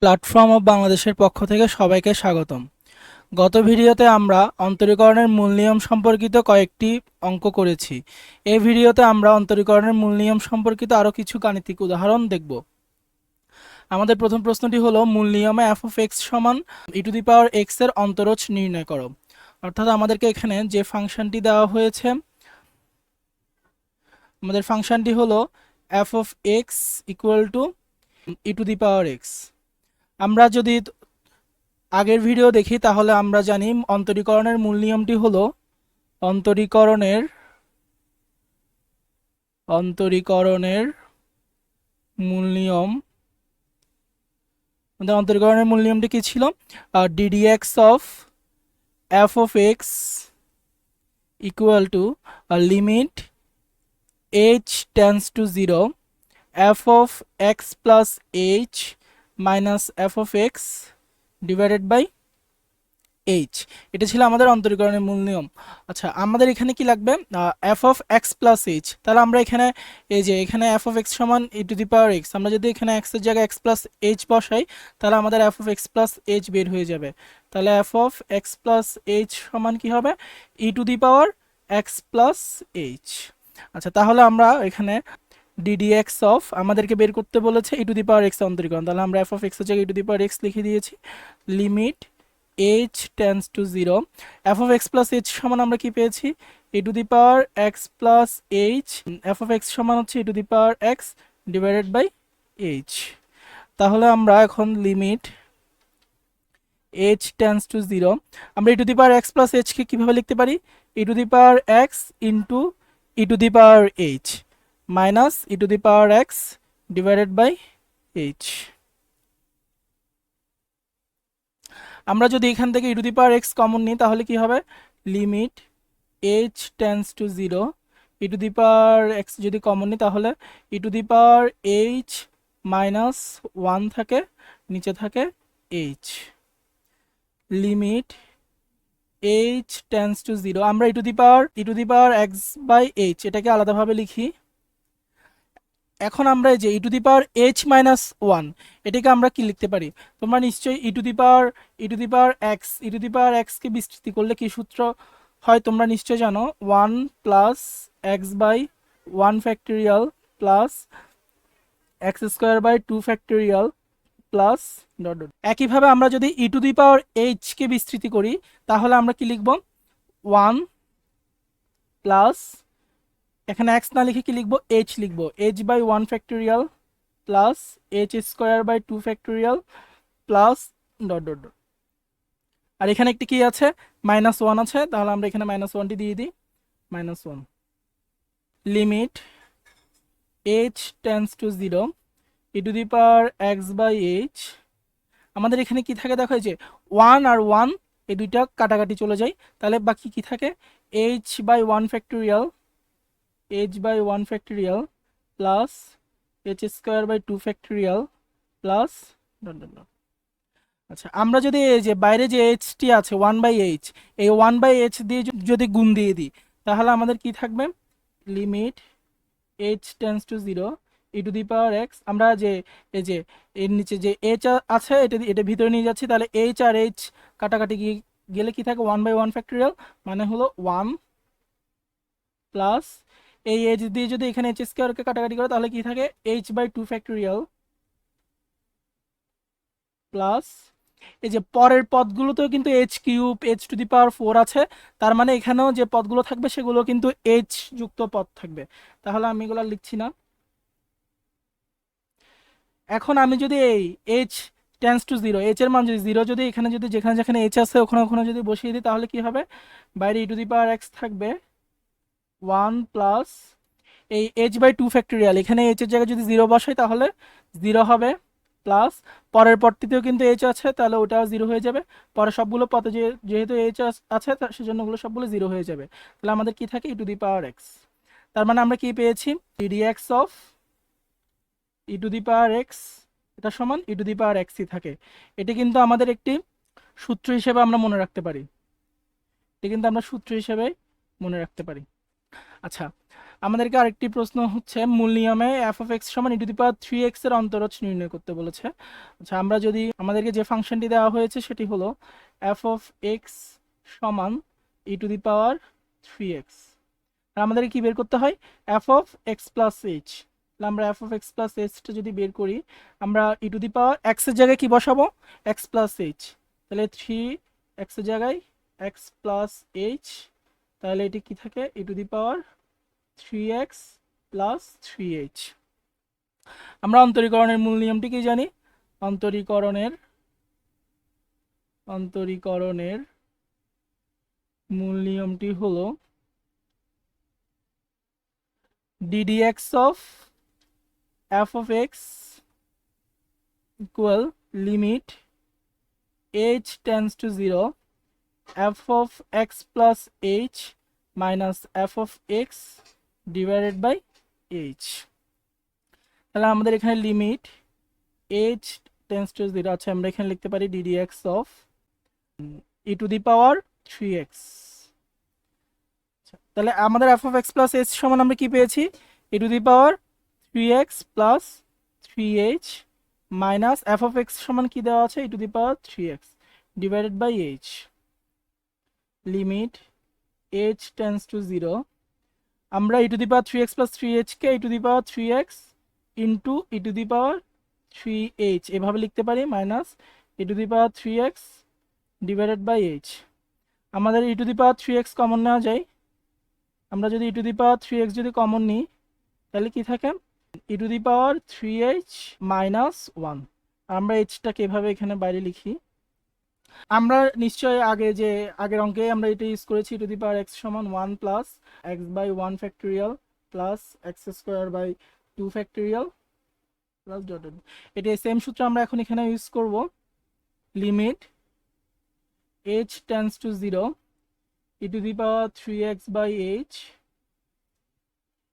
Platform of বাংলাদেশের পক্ষ থেকে সবাইকে স্বাগতম। গত ভিডিওতে আমরা অন্তরীকরণের মূল নিয়ম সম্পর্কিত কয়েকটি অঙ্ক করেছি। এই ভিডিওতে আমরা অন্তরীকরণের মূল নিয়ম সম্পর্কিত আরও কিছু গাণিতিক উদাহরণ দেখব। আমাদের প্রথম প্রশ্নটি হলো মূল নিয়মে f of x সমান e⁻x এর অন্তরজ নির্ণয় করো। অর্থাৎ আমাদেরকে এখানে যে ফাংশনটি দেওয়া হয়েছে, আমাদের ফাংশনটি হলো f of x equal two e⁻x। আমরা যদি আগের ভিডিও দেখি তাহলে আমরা জানি অন্তরীকরণের মূল নিয়মটি হলো অন্তরীকরণের মূল নিয়ম অন্তরীকরণের মূল নিয়মটি কি ছিল? ddx of f of x equal to limit h tends to 0 f of x plus h minus f of x divided by h। এটা ছিল আমাদের অন্তরীকরণের মূল নিয়ম। আচ্ছা, আমাদের এখানে কি লাগবে? f of x plus h। তাহলে আমরা এখানে এই যে এখানে f of x সমান e⁻x, আমরা যদি এখানে x এর জায়গায় x প্লাস h বসাই তাহলে আমাদের f of x plus h বের হয়ে যাবে। তাহলে f of x plus h সমান কি হবে? e⁻x plus h। আচ্ছা, তাহলে আমরা এখানে ddx অফ আমাদেরকে বের করতে বলেছে e⁻x অন্তরীকরণ। তাহলে আমরা f of x এর জায়গায় e⁻x লিখে দিয়েছি। Limit h tends to 0 f of x plus h সমান আমরা কি পেয়েছি? e⁻x plus h। f of x সমান হচ্ছে e⁻x ডিভাইডেড বাই h। তাহলে আমরা এখন লিমিট h টেন্ডস টু 0 আমরা e⁻x প্লাস h কে কিভাবে লিখতে পারি? e⁻x into e⁻h minus e⁻x divided by h। আমরা যদি এখান থেকে e⁻x কমন নিই তাহলে কি হবে? Limit h tends to 0 e⁻x যদি কমন নিই তাহলে e⁻h মাইনাস 1 থাকে, নিচে থাকে h। Limit h tends to 0 আমরা e⁻x বাই h এটাকে আলাদাভাবে লিখি। এখন আমরা এই যে e⁻h মাইনাস 1 এটাকে আমরা কি লিখতে পারি? তোমরা নিশ্চয়ই e⁻x কে বিস্তৃতি করলে কি সূত্র হয় তোমরা নিশ্চয়ই জানো। 1 plus x by 1 factorial plus x square by 2 factorial plus dot dot. একইভাবে আমরা যদি e⁻h কে বিস্তৃতি করি তাহলে আমরা কি লিখব? 1 প্লাস এখানে x না লিখে কি লিখবো? h লিখবো। h by 1 factorial plus h square by 2 factorial plus dot dot dot. আর এখানে একটি কি আছে? -1 আছে, তাহলে আমরা এখানে -1টি দিয়ে দিই। -1 limit h tends to 0 e⁻x by h। আমাদের এখানে কি থাকে দেখো, এই যে 1 আর 1 এই দুইটা কাটাকাটি চলে যায়, তাহলে বাকি কি থাকে? h by 1 factorial plus h square by 2 factorial plus dot dot dot. আচ্ছা, আমরা যদি এই যে বাইরে যে h টি আছে 1/h, এই 1/h দিয়ে যদি গুণ দিয়ে দিই তাহলে আমাদের কি থাকবে? Limit h tends to 0 e⁻x। আমরা যে এই যে এর নিচে যে h আছে এটা ভিতরে নিয়ে যাচ্ছি, তাহলে h আর h কাটাকাটি গেলে কি থাকে? 1/1 ফ্যাক্টোরিয়াল মানে হলো 1 প্লাস এই h দিয়ে যদি এখানে h স্কয়ারকে কাটাকাটি করে তাহলে কি থাকে? h বাই 2 ফ্যাক্টোরিয়াল প্লাস এই যে পরের পদগুলোতেও কিন্তু h কিউব h⁴ আছে, তার মানে এখানেও যে পদগুলো থাকবে সেগুলো কিন্তু h যুক্ত পদ থাকবে। তাহলে আমি এগুলো লিখছি না। এখন আমি যদি এই h টেন্ডস টু 0 h এর মান যদি 0 যদি এখানে যদি যেখানে যেখানে h আছে ওখানে ওখানে যদি বসিয়ে দিই তাহলে কি হবে? বাইরে e⁻x থাকবে 1 প্লাস এই h বাই 2 ফ্যাক্টোরিয়াল, এখানে h এর জায়গায় যদি 0 বসাই তাহলে 0 হবে প্লাস পরের পদটিতেও কিন্তু h আছে, তাহলে ওটাও 0 হয়ে যাবে। পরে সবগুলো পদে যেহেতু h আছে সেজন্য ওগুলো সবগুলো 0 হয়ে যাবে। তাহলে আমাদের কি থাকে? e⁻x। তার মানে আমরা কি পেয়েছি? ddx অফ e⁻x এটা সমান e⁻x থাকে। এটি কিন্তু আমাদের একটি সূত্র হিসেবে আমরা মনে রাখতে পারি। আচ্ছা, আমাদেরকে আরেকটি প্রশ্ন হচ্ছে মূল নিয়মে এফ অফ এক্স সমান ই টু দি পাওয়ার 3x এর অন্তরজ নির্ণয় করতে বলেছে। আচ্ছা, আমরা যদি আমাদেরকে যে ফাংশনটি দেওয়া হয়েছে সেটি হলো এফ অফ এক্স সমান ই টু দি পাওয়ার 3x। আর আমাদেরকে কি বের করতে হয়? F of x plus H. আমরা এফ অফ এক্স প্লাস এইচটা যদি বের করি, আমরা ই টু দি পাওয়ার এক্সের জায়গায় কি বসাবো? X plus H. তাহলে 3x এর জায়গায় এক্স প্লাস এইচ, তাহলে এটি কি থাকে? E to the power 3x plus 3h। আমরা অন্তরীকরণের মূল নিয়মটি কি জানি? অন্তরীকরণের মূল নিয়মটি হলো ddx of f of x equal limit h tends to 0 f of x plus h minus f of x divided by h। তাহলে আমাদের এখানে লিমিট h tends to 0, আচ্ছা আমরা এখানে লিখতে পারি ddx of e to the power 3x। তাহলে আমাদের f of x plus h সমান আমরা কি পেয়েছি? e to the power 3x plus 3h minus f of x সমান কি দেওয়া আছে? e to the power 3x divided by h। Limit h tends to 0, আমরা e to the power 3x plus 3h K e to the power 3x into e to the power 3h এভাবে লিখতে পারি, minus e to the power 3x divided by h। আমাদের e to the power 3x common নেওয়া যায়, আমরা যদি e to the power 3x যদি common নিই তাহলে কি থাকে? e to the power 3h minus 1। আমরা hটাকে এভাবে এখানে বাইরে লিখি। আমরা নিশ্চয়ই আগের অঙ্কে আমরা এটা ইউজ করেছি e to the power x সমান 1 plus x by 1 factorial plus x square by 2 factorial plus dot dot. এটা সেম সূত্র আমরা এখন এখানে ইউজ করব। Limit h tends to 0 e to the power 3x by h,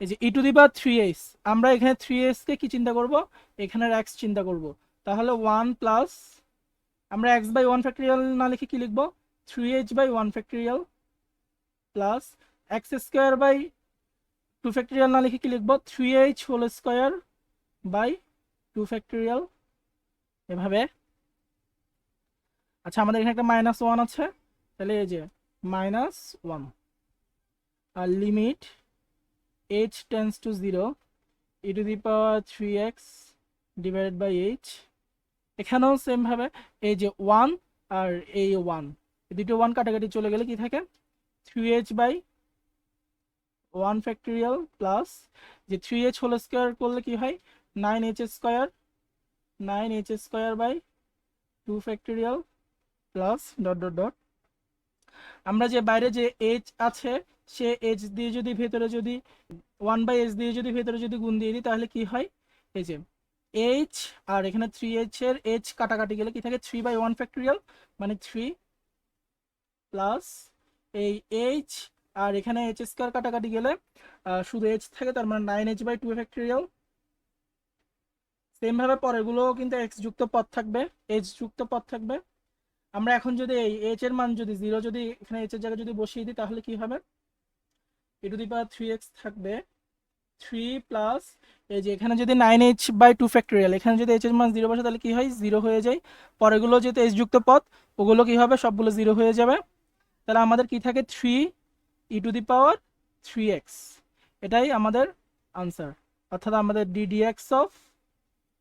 এই যে e to the power 3h, আমরা এখানে 3h কে কি চিন্তা করব? এখানের x চিন্তা করব। তাহলে 1 প্লাস, আমরা x বাই 1 ফ্যাক্টোরিয়াল না লিখে কি লিখব? 3h by 1 factorial plus x square by 2 factorial না লিখে কি লিখব? 3h whole square by 2 factorial, এভাবে। আচ্ছা, আমাদের এখানে একটা মাইনাস 1 আছে, তাহলে এই যে মাইনাস 1। আর limit h tends to 0 e to the power 3x divided by h। এখানেও সেম ভাবে এই যে 1 আর এই 1, এই দুটো 1 কাটাকাটি চলে গেলে কি থাকে? 3h বাই 1 ফ্যাক্টোরিয়াল প্লাস যে 3h হোল স্কোয়ার করলে কি হয়? 9h square, 9h square by 2 factorial plus dot dot dot. আমরা যে বাইরে যে h আছে সে h দিয়ে যদি ভেতরে যদি 1 বাই h দিয়ে যদি ভেতরে যদি গুণ দিয়ে দিই তাহলে কি হয়? এই যে h আর এখানে 3h এর h কাটাকাটি গেলে কি থাকে? 3 বাই 1 ফ্যাক্টোরিয়াল মানে 3 প্লাস এই h আর এখানে h স্কয়ার কাটাকাটি গেলে শুধু h থাকে, তার মানে 9h বাই 2 ফ্যাক্টোরিয়াল। সেম ভাবে পরেরগুলো কিন্তু x যুক্ত পদ থাকবে, h যুক্ত পদ থাকবে। আমরা এখন যদি এই h এর মান যদি 0 যদি এখানে h এর জায়গায় যদি বসিয়ে দিই তাহলে কি হবে? e to the power 3x থাকবে 3 প্লাস এই যে এখানে যদি 9h বাই 2 ফ্যাক্টোরিয়াল, এখানে যদি h এর মান 0 বসে তাহলে কি হয়? 0 হয়ে যায়। পরেগুলো যেহেতু h যুক্ত পদ ওগুলো কি হবে? সবগুলো 0 হয়ে যাবে। তাহলে আমাদের কি থাকে? 3 e to the power 3x, এটাই আমাদের আনসার। অর্থাৎ আমাদের ddx of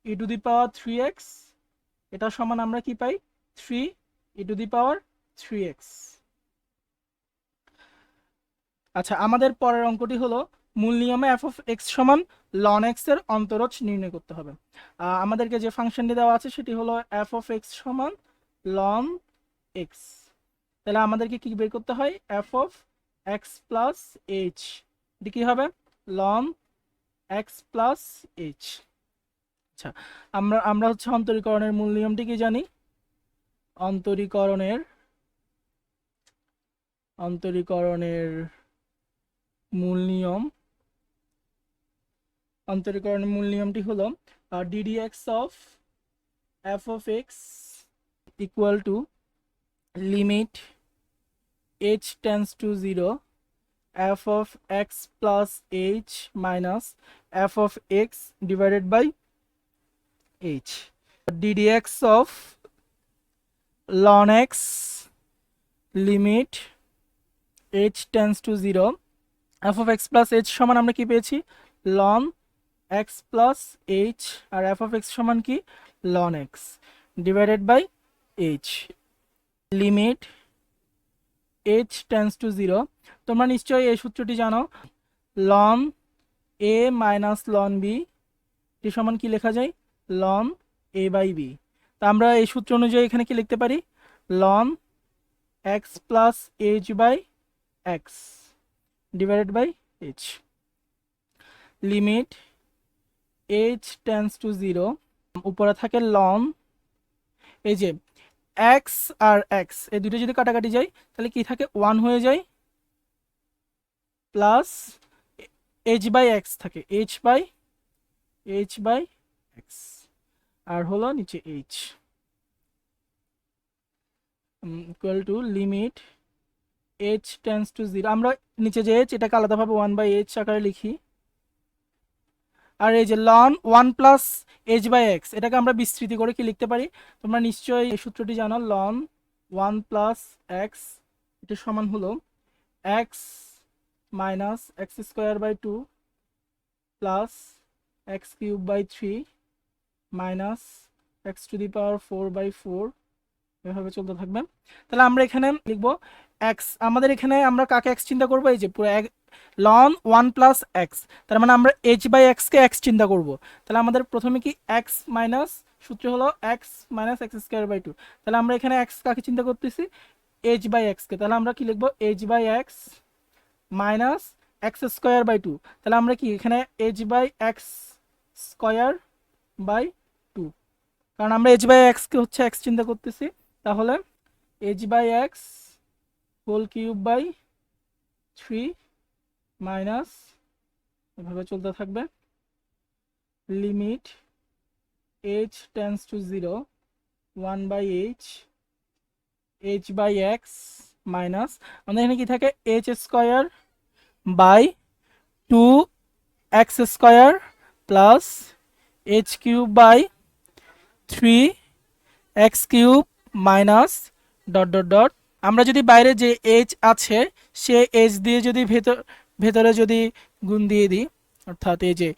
e to the power 3x এটা সমান আমরা কি পাই? 3 e to the power 3x। আচ্ছা, আমাদের পরের অঙ্কটি হলো মূল নিয়মে f of x সমান ln x এর অন্তরজ নির্ণয় করতে হবে। আমাদেরকে যে ফাংশনটি দেওয়া আছে সেটি হলো f of x সমান ln x। তাহলে আমাদেরকে কি বের করতে হয়? f of x plus h, এটি কি হবে? ln x plus h। আচ্ছা, আমরা হচ্ছে অন্তরীকরণের মূল নিয়মটি কি জানি? অন্তরীকরণের মূল নিয়মটি হলো ddx of f of x equal to limit h tends to 0 f of x plus h minus f of x divided by h. ddx of ln x limit h tends to 0 f of x plus h সমান আমরা কি পেয়েছি ln x plus h R f of x সমান কি ln x divided by h limit h tends to 0 তোমরা নিশ্চয়ই এই সূত্রটি জানো ln a minus ln b এটি সমান কি লেখা যায় ln a by b। তা আমরা এই সূত্র অনুযায়ী এখানে কি লিখতে পারি ln x plus h by x divided by h limit h tends to 0 উপরে থাকে ln এই যে x আর x এই দুটো যদি কাটাকাটি যায় তাহলে কি থাকে 1 হয়ে যায় প্লাস h by x থাকে h by x আর হলো নিচে h equal to limit h tends to 0 আমরা নিচে যে h এটাকে আলাদাভাবে 1 by h আকারে লিখি আর এই যে ln 1 plus h by x এটাকে আমরা বিস্তৃতি করে কি লিখতে পারি তোমরা নিশ্চয়ই এই সূত্রটি জানো ln 1 plus x এটা সমান হলো x minus x square by 2 plus x cube by 3 minus x to the power 4 by 4 এভাবে চলতে থাকবে তাহলে আমরা এখানে লিখব x আমাদের এখানে আমরা কাকে x চিন্তা করব এই যে পুরো ln 1 plus x তার মানে আমরা h by x K x চিন্তা করব তাহলে আমাদের প্রথমে কি x মাইনাস সূত্র হলো x minus x square by 2 তাহলে আমরা এখানে x কাকে চিন্তা করতেছি h by x কে তাহলে আমরা কি লিখব h by x minus x square by 2 তাহলে আমরা কি এখানে h by x square by 2 কারণ আমরা h by x কে হচ্ছে x চিন্তা করতেছি তাহলে h by x whole cube by 3 minus এভাবে চলতে থাকবে limit h tends to 0 1 by h by x minus আমাদের এখানে কি থাকে h square by 2 x square plus h cube by 3 x cube minus dot dot dot আমরা যদি বাইরে যে h আছে সে h দিয়ে যদি ভেতরে যদি গুণ দিয়ে দিই অর্থাৎ এই যে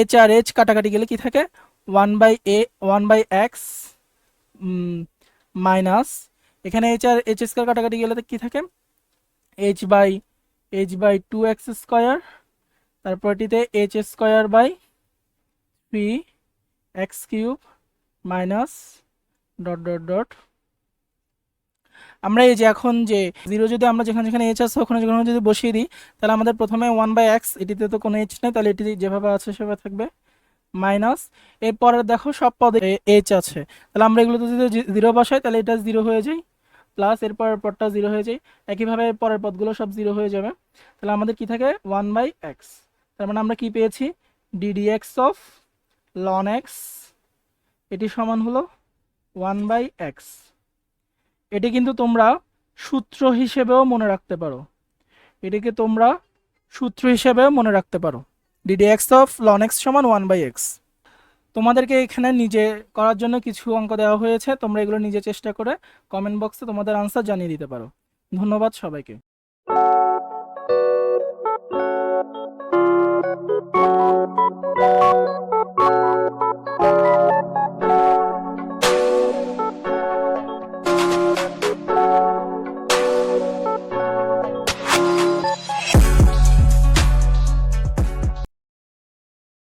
h আর h কাটাকাটি গেলে কি থাকে 1 by x মাইনাস এখানে h আর h স্কয়ার কাটাকাটি গেলে কি থাকে h by 2x স্কয়ার তারপর এটিতে h square by 3 x cube minus dot dot dot আমরা এই যে এখন যে 0 যদি আমরা যেখানে যেখানে h আছে ওখানে যেখানে যদি বসিয়ে দিই তাহলে আমাদের প্রথমে 1 by x এটিতে তো কোনো h নেই তাহলে এটি যেভাবে আছে সেভাবে থাকবে মাইনাস এরপরে দেখো সব পদে h আছে তাহলে আমরা এগুলোতে যদি 0 বসাই তাহলে এটা 0 হয়ে যায় প্লাস এরপরের পদটা 0 হয়ে যায় একইভাবে পরের পদগুলো সব 0 হয়ে যাবে তাহলে আমাদের কি থাকে 1 by x তার মানে আমরা কি পেয়েছি ddx of ln x এটি সমান হলো 1 by x এটি কিন্তু তোমরা সূত্র হিসেবেও মনে রাখতে পারো এটিকে তোমরা সূত্র হিসেবেও মনে রাখতে পারো ddx of ln x সমান 1 by x তোমাদেরকে এখানে নিজে করার জন্য কিছু অঙ্ক দেওয়া হয়েছে তোমরা এগুলো নিজে চেষ্টা করে কমেন্ট বক্সে তোমাদের আনসার জানিয়ে দিতে পারো ধন্যবাদ সবাইকে